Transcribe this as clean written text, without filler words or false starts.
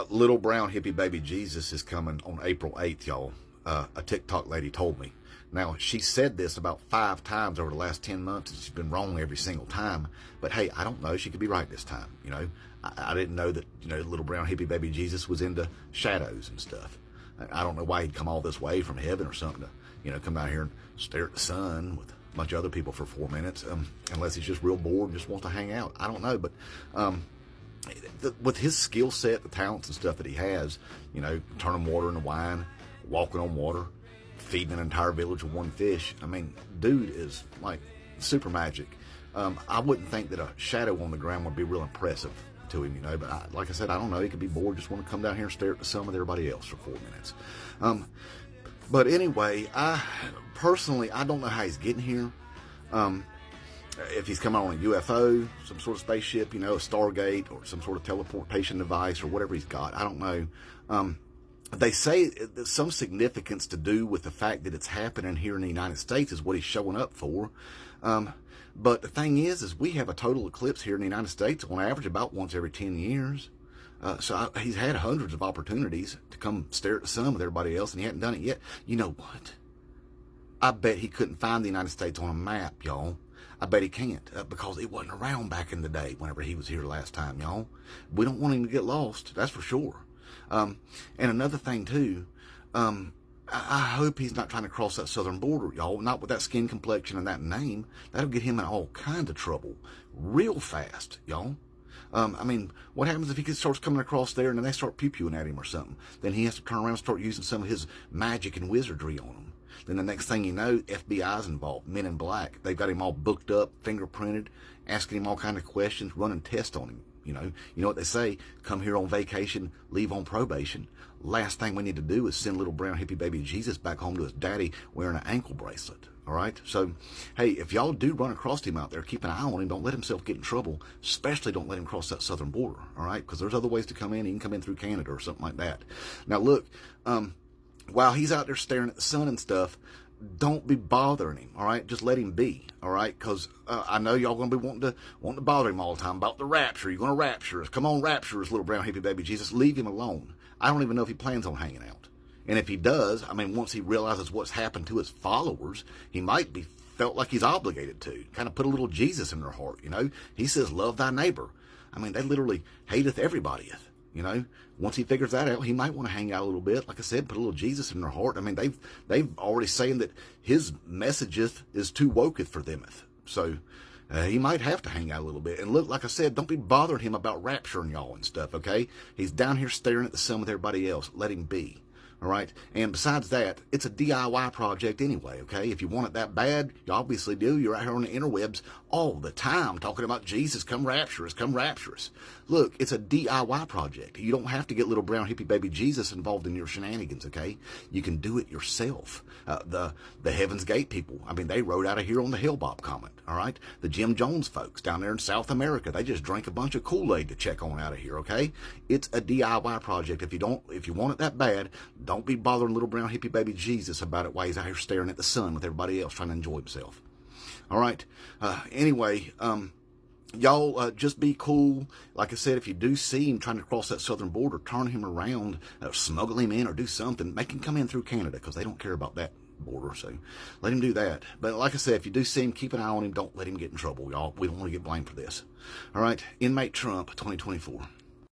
Little brown hippie baby Jesus is coming on April 8th, y'all. A TikTok lady told me. Now, she said this about 5 times over the last 10 months, and she's been wrong every single time. But hey, I don't know. She could be right this time. I didn't know that, little brown hippie baby Jesus was into shadows and stuff. I don't know why he'd come all this way from heaven or something to, come down here and stare at the sun with a bunch of other people for 4 minutes, unless he's just real bored and just wants to hang out. I don't know, but with his skill set, the talents and stuff that he has, turning water into wine, walking on water, feeding an entire village with one fish. I mean, dude is like super magic. I wouldn't think that a shadow on the ground would be real impressive to him, but like I said, I don't know. He could be bored, just want to come down here and stare at the sun with everybody else for 4 minutes. But anyway, I don't know how he's getting here. If he's coming on a UFO, some sort of spaceship, a Stargate, or some sort of teleportation device, or whatever he's got. I don't know. They say there's some significance to do with the fact that it's happening here in the United States is what he's showing up for. But the thing is we have a total eclipse here in the United States on average about once every 10 years. He's had hundreds of opportunities to come stare at the sun with everybody else, and he hadn't done it yet. You know what? I bet he couldn't find the United States on a map, y'all. I bet he can't, because it wasn't around back in the day whenever he was here last time, y'all. We don't want him to get lost, that's for sure. And another thing, too, I hope he's not trying to cross that southern border, y'all. Not with that skin complexion and that name. That'll get him in all kinds of trouble real fast, y'all. I mean, what happens if he starts coming across there and then they start pew-pewing at him or something? Then he has to turn around and start using some of his magic and wizardry on them. Then the next thing you know, FBI's involved, Men in Black. They've got him all booked up, fingerprinted, asking him all kind of questions, running tests on him. You know what they say, come here on vacation, leave on probation. Last thing we need to do is send little brown hippie baby Jesus back home to his daddy wearing an ankle bracelet. All right? So, hey, if y'all do run across him out there, keep an eye on him. Don't let himself get in trouble. Especially don't let him cross that southern border. All right? Because there's other ways to come in. He can come in through Canada or something like that. Now, look, while he's out there staring at the sun and stuff, don't be bothering him, all right? Just let him be, all right? Because I know y'all going to be wanting to bother him all the time about the rapture. You're going to rapture us. Come on, rapture us, little brown hippie baby Jesus. Leave him alone. I don't even know if he plans on hanging out. And if he does, I mean, once he realizes what's happened to his followers, he might be felt like he's obligated to. Kind of put a little Jesus in their heart, He says, love thy neighbor. I mean, they literally hateth everybody. Once he figures that out, he might want to hang out a little bit. Like I said, put a little Jesus in their heart. I mean, they've already saying that his messageth is too woketh for themeth. So he might have to hang out a little bit. And look, like I said, don't be bothering him about rapturing y'all and stuff, okay? He's down here staring at the sun with everybody else. Let him be. All right. And besides that, it's a DIY project anyway, okay? If you want it that bad, you obviously do. You're out here on the interwebs all the time talking about Jesus, come rapture us, come rapture us. Look, it's a DIY project. You don't have to get little brown hippie baby Jesus involved in your shenanigans, okay? You can do it yourself. The Heaven's Gate people, I mean, they rode out of here on the Hellbop Comet, all right? The Jim Jones folks down there in South America, they just drank a bunch of Kool-Aid to check on out of here, okay? It's a DIY project. If you want it that bad, don't be bothering little brown hippie baby Jesus about it while he's out here staring at the sun with everybody else trying to enjoy himself. All right. Anyway, y'all just be cool. Like I said, if you do see him trying to cross that southern border, turn him around, smuggle him in or do something. Make him come in through Canada because they don't care about that border. So let him do that. But like I said, if you do see him, keep an eye on him. Don't let him get in trouble, y'all. We don't want to get blamed for this. All right. Inmate Trump 2024.